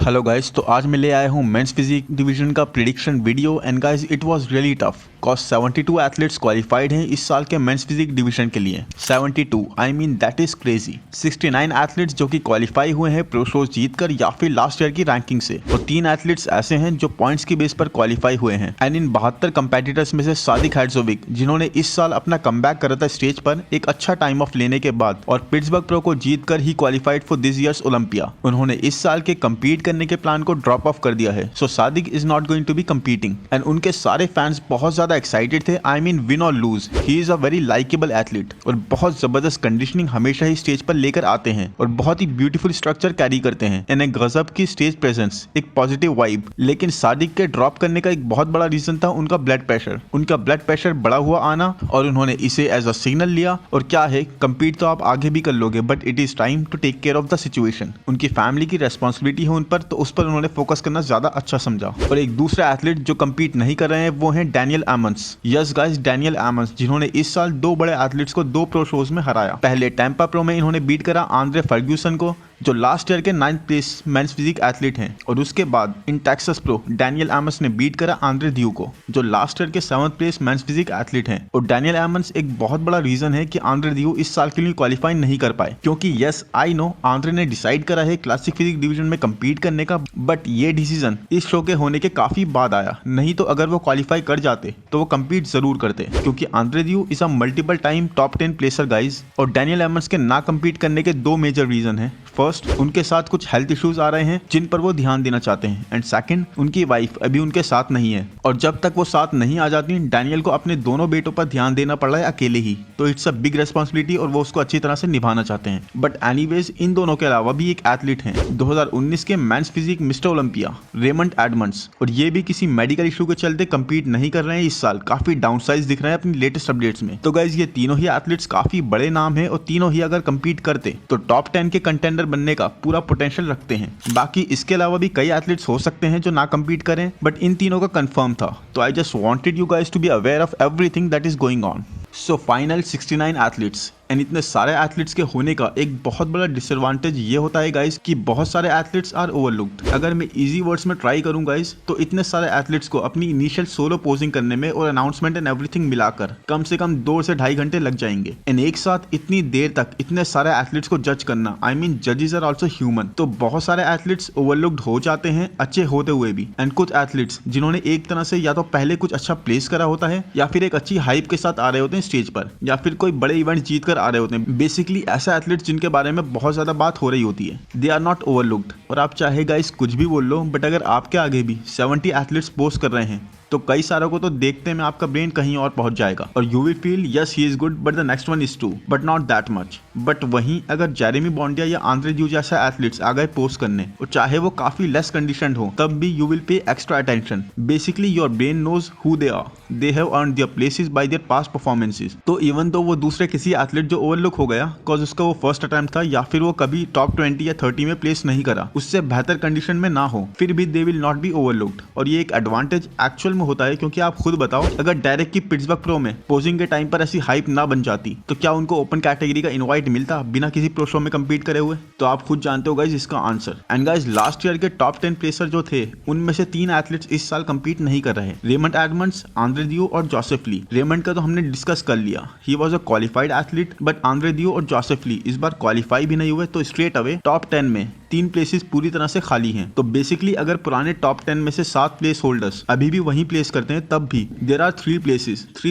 Hello guys, तो आज मैं ले आया हूँ मेंस फिजिक डिवीजन का prediction video and guys it was really tough cause 72 athletes qualified हैं इस साल के मेंस फिजिक डिवीजन के लिए। 72 I mean that is crazy. 69 athletes जो कि क्वालिफाई हुए हैं प्रो शोज जीतकर या फिर लास्ट ईयर की रैंकिंग से, और 3 एथलीट्स ऐसे हैं जो पॉइंट्स की बेस पर क्वालिफाई हुए हैं। एंड इन 72 कंपेटिटर्स में से सादिक हैडजोविक जिन्होंने इस साल अपना कमबैक करा था स्टेज पर एक अच्छा टाइम ऑफ लेने के बाद और पिट्सबर्ग प्रो को जीतकर ही qualified for this year's Olympia, उन्होंने इस साल के कम्पीट करने के प्लान को ड्रॉप ऑफ कर दिया है। So Sadik is not going to be competing and उनके सारे फैंस बहुत ज्यादा एक्साइटेड थे। आई मीन विन और lose, he is a very likable athlete और बहुत जबरदस्त कंडीशनिंग हमेशा ही स्टेज पर लेकर आते हैं और बहुत ही ब्यूटीफुल स्ट्रक्चर कैरी करते हैं एंड एक गजब की स्टेज प्रेजेंस, एक पॉजिटिव वाइब। लेकिन सादिक के ड्रॉप करने का एक बहुत बड़ा रीजन था उनका ब्लड प्रेशर। उनका ब्लड प्रेशर बढ़ा हुआ आना और उन्होंने इसे एज अ सिग्नल लिया। और क्या है, कम्पीट तो आप आगे भी कर लोगे but it is time to take care of the situation. उनकी फैमिली की रेस्पॉन्सिबिलिटी है उन पर, तो उस पर उन्होंने फोकस करना ज्यादा अच्छा समझा। और एक दूसरा एथलीट जो कम्पीट नहीं कर रहे हैं वो हैं डैनियल एमंस। यस गाइस, डैनियल एमंस जिन्होंने इस साल 2 बड़े एथलीट्स को 2 प्रो शोज में हराया। पहले टैंपा प्रो में इन्होंने बीट करा आंद्रे फर्ग्यूसन को जो लास्ट ईयर के 9th place mains physique athlete हैं, और उसके बाद इन टेक्सास प्रो डैनियल एमंस ने बीट करा आंद्रे दियो को जो लास्ट ईयर के 7th place mains physique athlete हैं। और डैनियल एमंस एक बहुत बड़ा रीजन है कि आंद्रे दियो इस साल के लिए क्वालिफाई नहीं कर पाए, क्योंकि यस आई नो आंद्रे ने डिसाइड करा है क्लासिक फिजिक डिवीजन में कम्पीट करने का, बट ये डिसीजन इस शो के होने के काफी बाद आया। नहीं तो अगर वो क्वालिफाई कर जाते तो वो कम्पीट जरूर करते, क्योंकि आंद्रे दियो is a multiple time top 10 प्लेसर guys. और डैनियल एमंस के ना कम्पीट करने के 2 मेजर रीजन है। फर्स्ट, उनके साथ कुछ हेल्थ इश्यूज आ रहे हैं जिन पर वो ध्यान देना चाहते हैं, एंड सेकंड, उनकी वाइफ अभी उनके साथ नहीं है और जब तक वो साथ नहीं आ जाती डैनियल को अपने दोनों बेटों पर ध्यान देना पड़ रहा है अकेले ही। तो इट्स अ बिग रेस्पॉन्सिबिलिटी और वो उसको अच्छी तरह से निभाना चाहते हैं। बट एनीवेज, इन दोनों के अलावा भी एक एथलीट हैं 2019 के men's physique Mister Olympia Raymond Edmunds, और ये भी किसी मेडिकल इशू के चलते कम्पीट नहीं कर रहे हैं इस साल। काफी डाउनसाइज दिख रहे हैं अपनी लेटेस्ट अपडेट्स में। तो गाइज, ये तीनों ही एथलीट्स काफी बड़े नाम है और तीनों ही अगर कम्पीट करते तो टॉप 10 के कंटेंडर बनने का पूरा पोटेंशियल रखते हैं। बाकी इसके अलावा भी कई एथलीट्स हो सकते हैं जो ना कम्पीट करें, बट इन तीनों का कंफर्म था। तो I just wanted you guys to be aware of everything that is going on. So final 69 athletes and इतने सारे एथलीट्स के होने का एक बहुत बड़ा डिसएडवांटेज ये होता है गाइस कि बहुत सारे एथलीट्स आर ओवरलुक्ड। अगर मैं इजी वर्ड्स में ट्राई करूं गाइस, तो इतने सारे एथलीट्स को अपनी इनिशियल सोलो पोजिंग करने में और अनाउंसमेंट एंड एवरीथिंग मिलाकर कम से कम 2 से 2.5 घंटे लग जाएंगे। एंड एक साथ इतनी देर तक इतने सारे एथलीट्स को जज करना, आई मीन जजेस आर ऑल्सो ह्यूमन, तो बहुत सारे एथलीट्स ओवरलुक्ड हो जाते हैं अच्छे होते हुए भी। एंड कुछ एथलीट्स जिन्होंने एक तरह से या तो पहले कुछ अच्छा प्लेस करा होता है या फिर एक अच्छी हाइप के साथ आ रहे होते हैं स्टेज पर, या फिर कोई बड़े इवेंट जीत कर आ रहे होते हैं। बेसिकली ऐसा एथलीट्स जिनके बारे में बहुत ज्यादा बात हो रही होती है, दे आर नॉट ओवरलुक्ड। और आप चाहे गाइस कुछ भी बोल लो, बट अगर आपके आगे भी 70 एथलीट्स पोस्ट कर रहे हैं तो कई सारों को तो देखते में आपका ब्रेन कहीं और पहुंच जाएगा और you will feel yes he is good but the next one is too, but not that much. But वहीं अगर जेरेमी बॉन्डिया या आंद्रे दियो जैसा एथलीट्स आ गए पोस्ट करने, और चाहे वो काफी लेस कंडीशनड हो, तब भी you will pay extra attention. Basically your brain knows who they are, they have earned their places by their past performances. तो इवन तो वो दूसरे किसी एथलीट जो ओवरलुक हो गया बिकॉज उसका वो फर्स्ट अटेम्प्ट था या फिर वो कभी टॉप 20 या 30 में प्लेस नहीं करा, उससे बेहतर कंडीशन में ना हो, फिर भी they will not be overlooked. और ये एक एडवांटेज एक्चुअल में होता है, क्योंकि आप खुद बताओ, अगर डायरेक्ट की पिट्सबर्ग प्रो में पोजिंग के टाइम पर ऐसी हाइप ना बन जाती तो क्या उनको ओपन कैटेगरी का इनवाइट मिलता बिना किसी प्रो शो में कम्पीट करे हुए? तो आप खुद जानते हो गाइज इसका answer. And guys, last year के टॉप 10 प्लेसर जो थे उनमें से 3 एथलीट्स इस साल कम्पीट नहीं कर रहे, रेमंड एडमंड्स, आंद्रे दियो और जोसेफ ली। रेमंड का तो हमने डिस्कस कर लिया, he was a qualified athlete, but Andre दियो और जोसेफ ली इस बार क्वालिफाई भी नहीं हुए, तो स्ट्रेट अवे टॉप 10 में 3 प्लेसेस पूरी तरह से खाली हैं। तो बेसिकली अगर पुराने टॉप 10 में से 7 प्लेस होल्डर्स अभी भी वहीं प्लेस करते हैं, तब भी देयर आर 3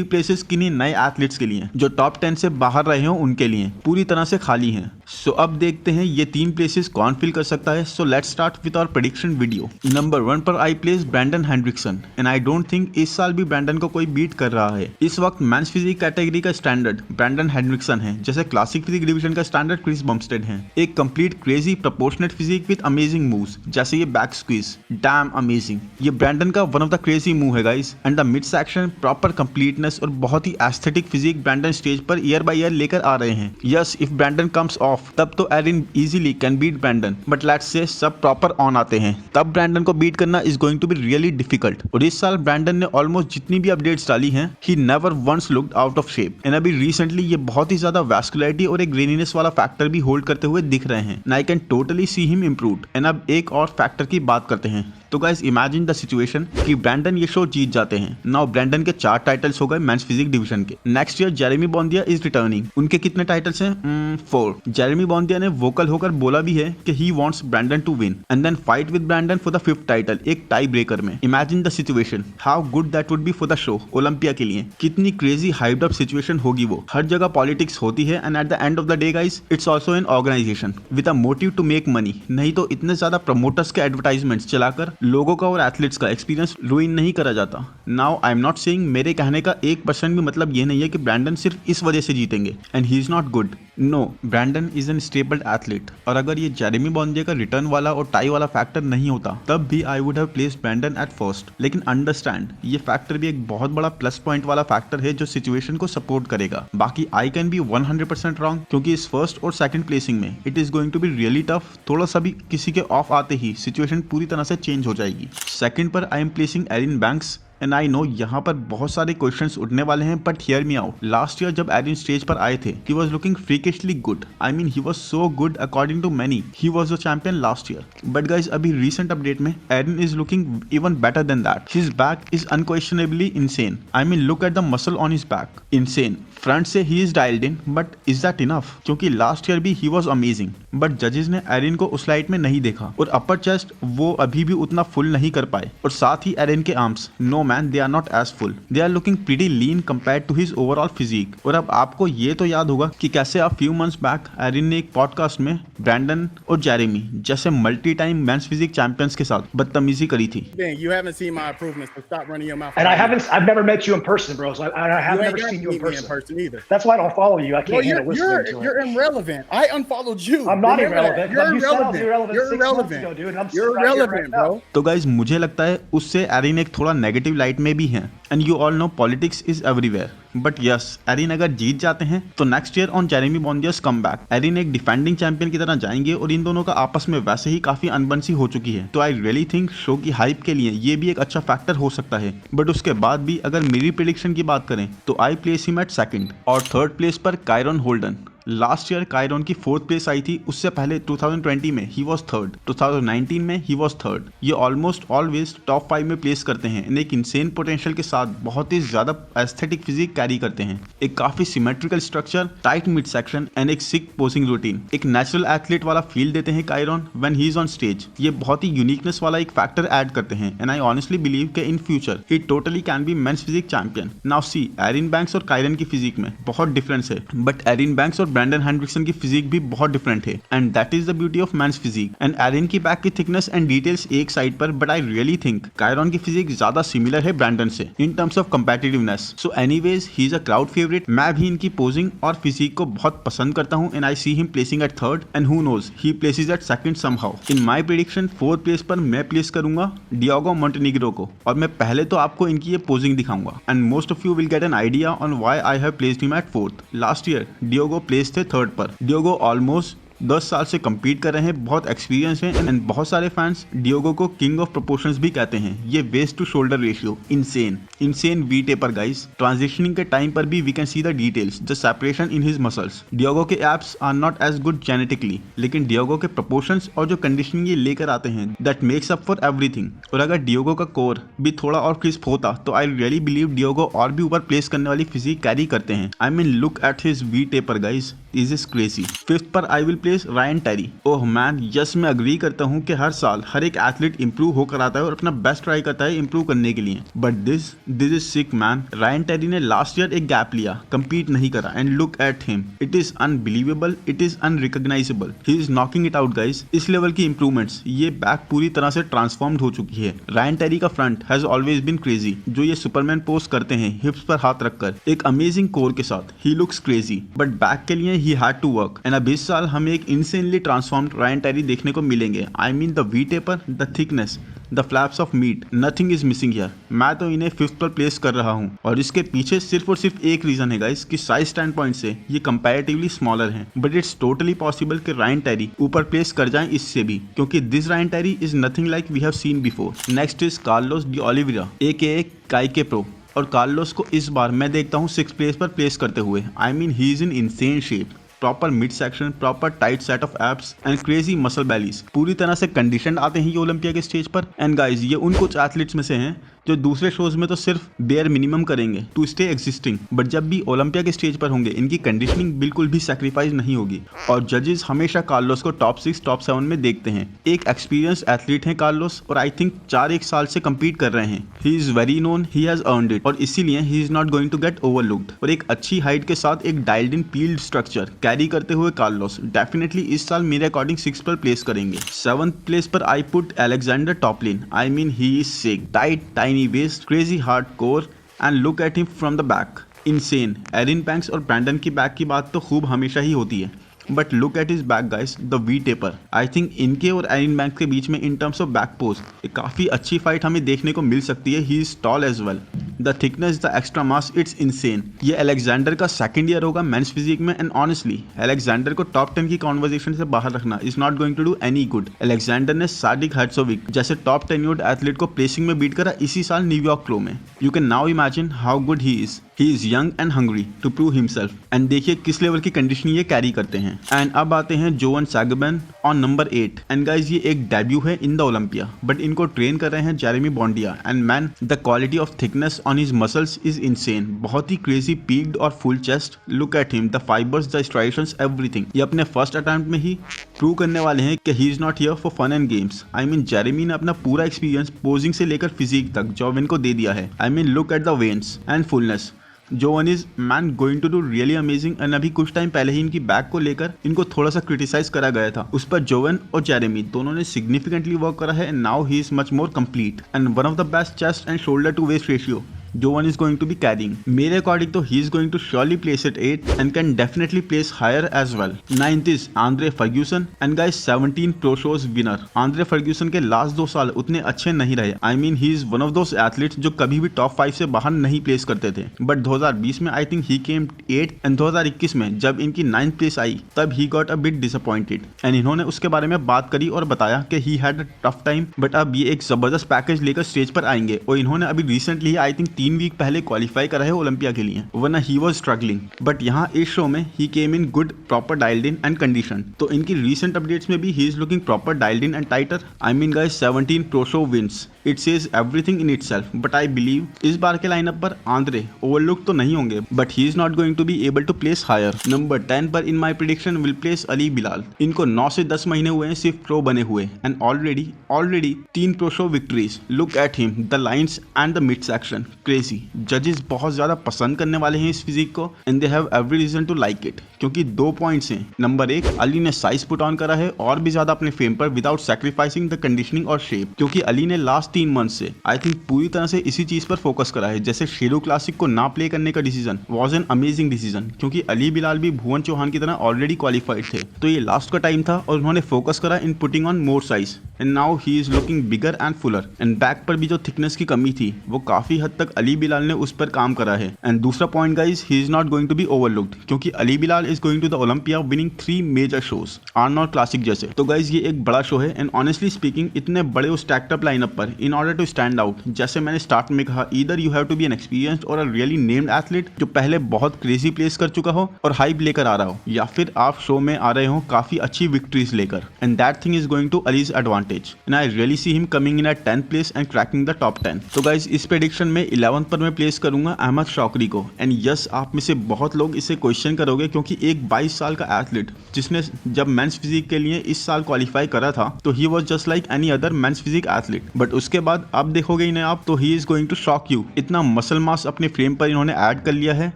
प्लेसेस किन्हीं नए एथलीट्स के लिए जो टॉप 10 से बाहर रहे हो उनके लिए पूरी तरह से खाली हैं। सो अब देखते हैं ये 3 प्लेसेस कौन फिल कर सकता है। So let's start with our prediction video. Number 1 पर I place Brandon Hendrickson, and I don't think इस साल भी ब्रैंडन को कोई बीट कर रहा है। इस वक्त मेंस फिजिक कैटेगरी का स्टैंडर्ड ब्रैंडन हेंड्रिक्सन है, जैसे क्लासिक फिजिक डिवीजन का स्टैंडर्ड क्रिस बम्स्टेड है। एक complete crazy proportionate physique with amazing moves, जैसे ये बैक स्क्वीज, डैम अमेजिंग। ये ब्रैंडन का one of the crazy move है guys. And the mid section, proper completeness और बहुत ही एस्थेटिक फिजिक ब्रैंडन स्टेज पर ईयर बाय ईयर लेकर आ रहे हैं। Yes, if Brandon comes of off, तब तो Erin easily can beat Brandon, but let's say सब प्रॉपर ऑन आते हैं तब ब्रैंडन को बीट करना is going to be really difficult. और इस साल ब्रैंडन ने ऑलमोस्ट जितनी भी अपडेट्स डाली हैं, he never once looked out of shape. And अभी रिसेंटली ये बहुत ही ज्यादा वैस्कुलरिटी और एक ग्रेनीनेस वाला फैक्टर भी होल्ड करते हुए दिख रहे हैं। And I can totally see him improved. And अब एक और फैक्टर की बात करते हैं। तो गाइस इमेजिन द सिचुएशन कि ब्रैंडन ये शो जीत जाते हैं। नाउ ब्रैंडन के 4 टाइटल्स हो गए मेंस फिजिक डिवीजन के। Next year Jeremy Buendia is returning. उनके कितने टाइटल्स हैं? 4। जेरेमी बॉन्दिया ने वोकल होकर बोला भी है कि he wants Brandon to win and then fight with Brandon for the 5th title, एक टाई ब्रेकर में। Imagine the situation, how good that would be for the show Olympia के लिए। कितनी क्रेजी हाइप्ड अप सिचुएशन होगी वो। हर जगह politics होती है and at the end of the day guys it's also an organization with a motive to make money. नहीं तो इतने ज्यादा प्रमोटर्स के एडवर्टाइजमेंट्स चलाकर लोगों का और एथलीट्स का एक्सपीरियंस रुइन नहीं करा जाता। Now I am not saying, मेरे कहने का 1% भी मतलब ये नहीं है कि ब्रैंडन सिर्फ इस वजह से जीतेंगे and he is not good. No, Brandon is established athlete. और अगर ये जेरेमी बॉन्दिया का रिटर्न वाला और टाई वाला फैक्टर नहीं होता तब भी I would have placed Brandon at first. लेकिन अंडरस्टैंड, ये फैक्टर भी एक बहुत बड़ा प्लस पॉइंट वाला फैक्टर है जो सिचुएशन को सपोर्ट करेगा। बाकी आई कैन बी 100% रॉन्ग, क्योंकि इस फर्स्ट और सेकंड प्लेसिंग में it is going to be really tough. थोड़ा सा भी किसी के ऑफ आते ही सिचुएशन पूरी तरह से चेंज हो जाएगी। सेकंड पर I am placing Erin Banks. And I know यहाँ पर बहुत सारे क्वेश्चंस उठने वाले हैं, but hear me out. Last year जब एरिन स्टेज पर आए थे, he was looking freakishly good. I mean he was so good according to many. He was the champion last year. But guys अभी recent update में Erin is looking even better than that. His back is unquestionably insane. I mean look at the muscle on his back, insane. Front से he is dialed in, but is that enough? क्योंकि last year भी he was amazing, but जजेस ने Erin को उस light में नहीं देखा। और अपर चेस्ट वो अभी भी उतना फुल नहीं कर पाए। और साथ ही एरिन के arms, no man, they are not as full. They are looking pretty lean compared to his overall physique. और अब आपको ये तो याद होगा कि कैसे आप few months back एरिन ने एक पॉडकास्ट में ब्रैंडन और जेरेमी जैसे multi time men's physique champions के साथ बदतमीजी करी थी। You haven't seen my improvements, so stop running your mouth. And I've never met you in person, bro. So I have never seen you in person either. That's why I don't follow you. I can't handle listening to it. You're irrelevant. I unfollowed you. I'm not irrelevant. You're irrelevant. You're irrelevant. Ago, dude. You're irrelevant, bro. तो guys मुझे लगता है उससे Erin एक थोड़ा negative light में भी है। And you all know politics is everywhere. But yes, Erin अगर जीत जाते हैं तो next year on Jeremy Buendia's comeback Erin एक डिफेंडिंग चैंपियन की तरह जाएंगे और इन दोनों का आपस में वैसे ही काफी अनबन सी हो चुकी है। तो आई रियली थिंक शो की हाइप के लिए ये भी एक अच्छा फैक्टर हो सकता है। बट उसके बाद भी अगर मेरी प्रेडिक्शन की बात करें तो I place him at second. और थर्ड प्लेस पर Kyron Holden. Last year Kyron की 4th प्लेस आई थी, उससे पहले 2020 में ही वॉज थर्ड, 2019 में ही वॉज थर्ड। ये ऑलमोस्ट ऑलवेज टॉप 5 में प्लेस करते हैं। एक इंसेन पोटेंशियल के साथ बहुत ही ज्यादा एस्थेटिक फिजिक कैरी करते हैं। एक काफी symmetrical structure, tight mid section and एक सिक पोजिंग रूटीन। एक नेचुरल एथलीट वाला फील देते हैं Kyron when he is on stage. ये बहुत ही यूनिकनेस वाला एक फैक्टर ऐड करते हैं। एंड आई ऑनेस्टली बिलीव कि in future he totally can be men's physique champion. Now see, Erin Banks और कायरन की फिजिक में बहुत डिफरेंस है, बट एरिन बैंक्स और ब्रैंडन हेंड्रिक्सन की फिजिक भी बहुत डिफरेंट है। And that is the beauty of men's physique. And Erin की बैक की थिकनेस एंड डिटेल्स एक साइड पर, but I really think Kyron की फिजिक ज्यादा सिमिलर है ब्रैंडन से in terms of competitiveness. So anyways he is a crowd favourite. मैं भी इनकी पोजिंग और फिजिक को बहुत पसंद करता हूं। And I see him placing at third and who knows he places at second somehow. In my prediction 4th place पर मैं प्लेस करूंगा डिएगो मोंटेनेग्रो को। और मैं पहले तो आपको इनकी ये पोजिंग दिखाऊंगा and most of you will get an idea on why I have placed him at 4th। Last year Diego place थे 3rd पर। डिएगो ऑलमोस्ट 10 साल से compete कर रहे हैं, बहुत एक्सपीरियंस है एंड बहुत सारे फैंस डिएगो को किंग ऑफ प्रोपोर्शंस भी कहते हैं। ये waist to shoulder ratio insane V taper guys. Transitioning के टाइम पर भी we can see the details, the separation in his muscles. Diego के abs are not as good genetically, लेकिन डिएगो के प्रोपोर्शंस और जो कंडीशनिंग ये लेकर आते हैं that makes up for everything. और अगर डिएगो का कोर भी थोड़ा और क्रिस्प होता तो आई रियली बिलीव डिएगो और भी ऊपर प्लेस करने वाली फिजिक कैरी करते हैं। I mean look at his V taper guys, is is crazy. 5th पर I will place Ryan Terry. Oh man, yes मैं अग्री करता हूँ कि हर साल हर एक एथलीट इंप्रूव होकर आता है और अपना बेस्ट ट्राई करता है इंप्रूव करने के लिए। But this is sick man. Ryan Terry ने लास्ट ईयर एक गैप लिया, compete नहीं करा and look at him, it is unbelievable, it is unrecognizable. He is knocking it out guys. इस लेवल की इंप्रूवमेंट्स, ये बैक पूरी तरह से ट्रांसफॉर्म्ड हो चुकी है। रायन टेरी का front has always been crazy, जो ये सुपरमैन पोज करते हैं हिप्स पर हाथ रखकर एक अमेजिंग कोर के साथ। He looks crazy, but back के लिए ही हैड टू वर्क। एंड अब इस साल हमें एक इंसेनली ट्रांसफॉर्म्ड रायन टेरी देखने को मिलेंगे। I mean the V taper, the thickness, the flaps of meat, nothing is missing here. मैं तो इन्हें 5th पर प्लेस कर रहा हूँ और इसके पीछे सिर्फ और सिर्फ एक रीजन है गाइस कि साइज स्टैंड पॉइंट से ये कंपैरेटिवली स्मॉलर हैं, बट इट्स टोटली पॉसिबल कि रायन टेरी ऊपर प्लेस कर जाएं इससे भी, क्योंकि this Ryan Terry is nothing like we have seen before. Next is Carlos De Oliveira AKA Kaike pro, और कार्लोस को इस बार मैं देखता हूँ 6th प्लेस पर प्लेस करते हुए। आई mean he is in insane shape, proper mid section, proper tight set of abs and crazy muscle Bally's, पूरी तरह से कंडीशन आते हैं ये ओलंपिया के स्टेज पर। एंड गाइज ये उन कुछ एथलीट्स में से हैं जो दूसरे शोज में तो सिर्फ बेयर मिनिमम करेंगे टू स्टे एग्जिस्टिंग, बट जब भी ओलंपिया के स्टेज पर होंगे इनकी कंडीशनिंग बिल्कुल भी सैक्रिफाइस नहीं होगी। और जजेस हमेशा कार्लोस को टॉप 6 टॉप 7 में देखते हैं। एक एक्सपीरियंस एथलीट हैं कार्लोस और आई थिंक 4-1 साल से कम्पीट कर रहे हैं। He is very known, he has earned it, और इसीलिए he is not going to get overlooked. और एक अच्छी हाइट के साथ एक dialed in peeled structure carry करते हुए कार्लोस डेफिनेटली इस साल मेरे अकॉर्डिंग 6 पर प्लेस करेंगे। 7th प्लेस पर I put Alexander Toplin. I mean he is sick, tight, tiny waist, crazy hardcore and look at him from the back, insane. Erin Banks और Brandon की back की बात तो खूब हमेशा ही होती है, but look at his back guys, the V taper. I think इनके और एरिन बैंक्स के बीच में in terms of back pose एक काफी अच्छी फाइट हमें देखने को मिल सकती है। He is tall as well, the thickness, the extra mass, it's insane. ये अलेक्जेंडर का 2nd ईयर होगा मेंस फिजिक में, एंड ऑनेस्टली अलेक्जेंडर को टॉप 10 की कॉन्वर्सेशन से बाहर रखना is not going to do any good. Alexander ने सादिक हर्ट्जोविक जैसे टॉप 10 ईयर एथलीट को प्लेसिंग में बीट करा इसी साल न्यूयॉर्क प्रो में। You can now imagine how good he is. He is young and hungry to prove himself. And देखिए किस लेवल की कंडीशनिंग ये कैरी करते हैं। एंड अब आते हैं Jovan Sagban on number 8। And guys ये एक डेब्यू है इन द ओलंपिया, बट इनको ट्रेन कर रहे हैं Jeremy Buendia. And man, the quality of thickness on his muscles is insane. बहुत ही क्रेजी पीक्ड और full chest. Look at him, the fibers, the striations, everything. ये अपने फर्स्ट अटेम्प्ट में ही प्रूव करने वाले हैं कि he is not here for fun and games. I mean Jeremy ने अपना पूरा एक्सपीरियंस पोजिंग से लेकर फिजिक तक जोवन को दे दिया है। I mean look at the veins and fullness. Jovan is man going to do really amazing. And अभी कुछ टाइम पहले ही इनकी बैक को लेकर इनको थोड़ा सा क्रिटिसाइज करा गया था, उस पर जोवन और जेरेमी दोनों ने सिग्निफिकेंटली वर्क करा है। And now he is much more complete and one of the best chest and shoulder to waist ratio Jovan is going to be carrying. मेरे अकॉर्डिंग तो he is going to surely place at 8 and can definitely place higher as well. 9th is Andre Ferguson and guys 17 Pro Shows winner. Andre Ferguson के last 2 साल उतने अच्छे नहीं रहे. I mean he is one of those athletes जो कभी भी top 5 से बाहर नहीं प्लेस करते थे. बट 2020 में I think he came 8 and 2021 में जब इनकी 9th प्लेस आई तब he got a bit disappointed. And इन्होंने उसके बारे में बात करी और बताया कि he had a tough time. But अब ये एक जबरदस्त पैकेज लेकर स्टेज पर आएंगे और इन्होंने अभी रिसेंटली आई थिंक 3 वीक पहले क्वालिफाई करा है ओलंपिया के लिए, वरना ही वाज स्ट्रगलिंग. बट यहाँ इस शो में he came in good, proper dialed in and condition. तो इनकी रीसेंट अपडेट्स में भी he is looking proper dialed in and tighter. I mean guys 17 pro show wins. It says everything in itself. But I believe इस बार के lineup पर Andre overlook तो नहीं होंगे, but he is not going to be able to place higher. Number 10 पर in my prediction will place Ali Bilal. इनको 9 से 10 महीने हुए हैं सिर्फ प्रो बने हुए and already 3 pro show victories. Look at him, the lines and the mid section, crazy. जजेस बहुत ज्यादा पसंद करने वाले हैं इस फिजिक को and they have every reason to like it, क्योंकि 2 पॉइंट्स हैं. नंबर 1, अली ने साइज पुट ऑन करा है और भी ज्यादा अपने फेम पर विदाउट सैक्रिफाइसिंग द कंडीशनिंग और शेप, क्योंकि अली ने लास्ट 3 मंथ से आई थिंक पूरी तरह से इसी चीज पर फोकस करा है. जैसे शेरू क्लासिक को ना प्ले करने का decision was an amazing decision, क्योंकि अली बिलाल भी भुवन चौहान की तरह ऑलरेडी क्वालिफाइड थे. तो ये लास्ट का टाइम था और उन्होंने फोकस करा in putting on more size and now he is looking bigger and Fuller. And back पर भी जो थिकनेस की कमी थी वो काफी हद तक अली बिलाल ने उस पर काम करा है. एंड दूसरा point guys, he is not going to be overlooked, क्योंकि Ali Bilal is going to the Olympia winning 3 major shows, Arnold Classic जैसे. तो गाइस ये एक बड़ा शो है एंड ऑनेस्टली स्पीकिंग इतने बड़े उस स्टैक्ड अप लाइनअप पर in order to stand out, जैसे मैंने स्टार्ट में कहा, either you have to be an experienced और अ रियली नेम्ड एथलीट जो पहले बहुत क्रेजी प्लेस कर चुका हो और हाइप लेकर आ रहा हो, या फिर आप शो में आ रहे हो काफी अच्छी विक्ट्रीज लेकर. And that thing is going to Ali's advantage and I really see him coming in at 10th place and cracking the top 10. तो गाइस इस प्रेडिक्शन में 11th पर मैं प्लेस करूंगा अहमद शौकरी को. एंड यस, आप में से बहुत लोग इसे क्वेश्चन करोगे, क्योंकि एक 22 साल का एथलीट जिसने जब मेंस फिजिक के लिए इस साल क्वालिफाई करा था तो he was just like any other men's physique athlete. But उसके बाद अब देखोगे इन्हें आप तो he is going to shock you. इतना मसल मास अपने फ्रेम पर इन्होंने ऐड कर लिया है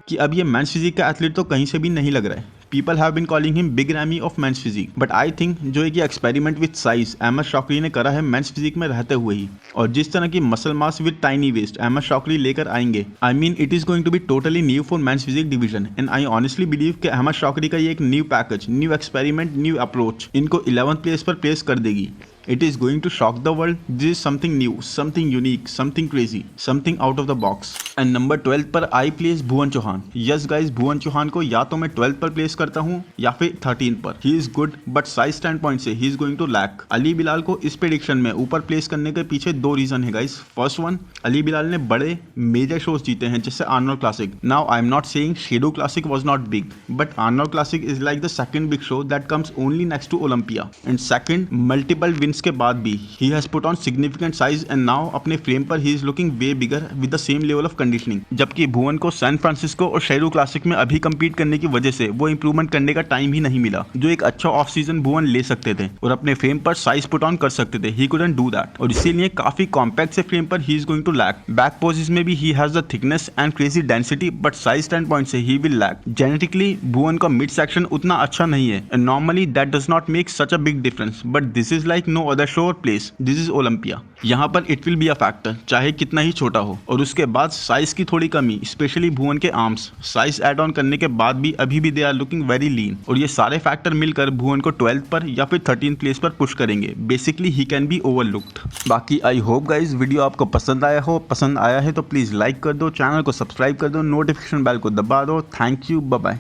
कि अब ये मेंस फिजिक का एथलीट तो कहीं से भी नहीं लग रहा है. People have been calling him Big Ramy of men's physique, but I think जो एक एक्सपेरिमेंट विद साइज अहमद शौकरी ने करा है मेंस फिजिक में रहते हुए ही, और जिस तरह की muscle mass with tiny waist Ahmad Shoukry लेकर आएंगे, I mean it is going to be totally new for men's physique division. And I honestly believe कि अहमद शौकरी का ये एक new package, new experiment, new approach इनको 11th place पर place कर देगी. It is going to shock the world. This is something new, something unique, something crazy, something out of the box. And number 12 पर I place Bhuvan Chauhan. Yes guys, भुवन चौहान को या तो मैं 12 पर प्लेस करता हूँ या फिर 13 पर. He is good, but size standpoint से he is going to lack. Ali Bilal को इस प्रेडिक्शन में ऊपर प्लेस करने के पीछे दो रीजन है guys. First one, Ali Bilal ने बड़े मेजर शोज जीते हैं जैसे Arnold Classic. Now I am not saying Shadow Classic was not big, but Arnold Classic is like the second big show that comes only next to Olympia. And second, multiple wins के बाद भी he has put on significant size and now अपने frame पर he is looking way bigger with the same level of conditioning. जबकि भुवन को San Francisco और shadow classic में अभी कंपीट करने की वजह से वो इंप्रूवमेंट करने का टाइम ही नहीं मिला जो एक अच्छा ऑफ सीजन भुवन ले सकते थे और अपने फ्रेम पर साइज पुट ऑन कर सकते थे. ही कुडंट डू दैट और इसीलिए काफी कॉम्पैक्ट से फ्रेम पर he is going to lack. Back poses में भी he has the thickness and crazy density, but size stand point से he will lack. Genetically Bhuvan का मिड सेक्शन उतना अच्छा नहीं है and normally that does not make such a big difference, but this is like no other show और प्लेस. This is Olympia. यहाँ पर it will be a factor चाहे कितना ही छोटा हो. और उसके बाद साइज की थोड़ी कमी, स्पेशली भुवन के आर्म्स. साइज एड ऑन करने के बाद भी अभी भी they are looking very lean और ये सारे फैक्टर मिलकर भुवन को 12th पर या फिर 13th प्लेस पर पुश करेंगे. Basically he can be overlooked. बाकी आई होप गाइज वीडियो आपको पसंद आया है तो प्लीज लाइक कर दो, चैनल को सब्सक्राइब कर दो, नोटिफिकेशन बेल को दबा दो. Thank you, bye bye.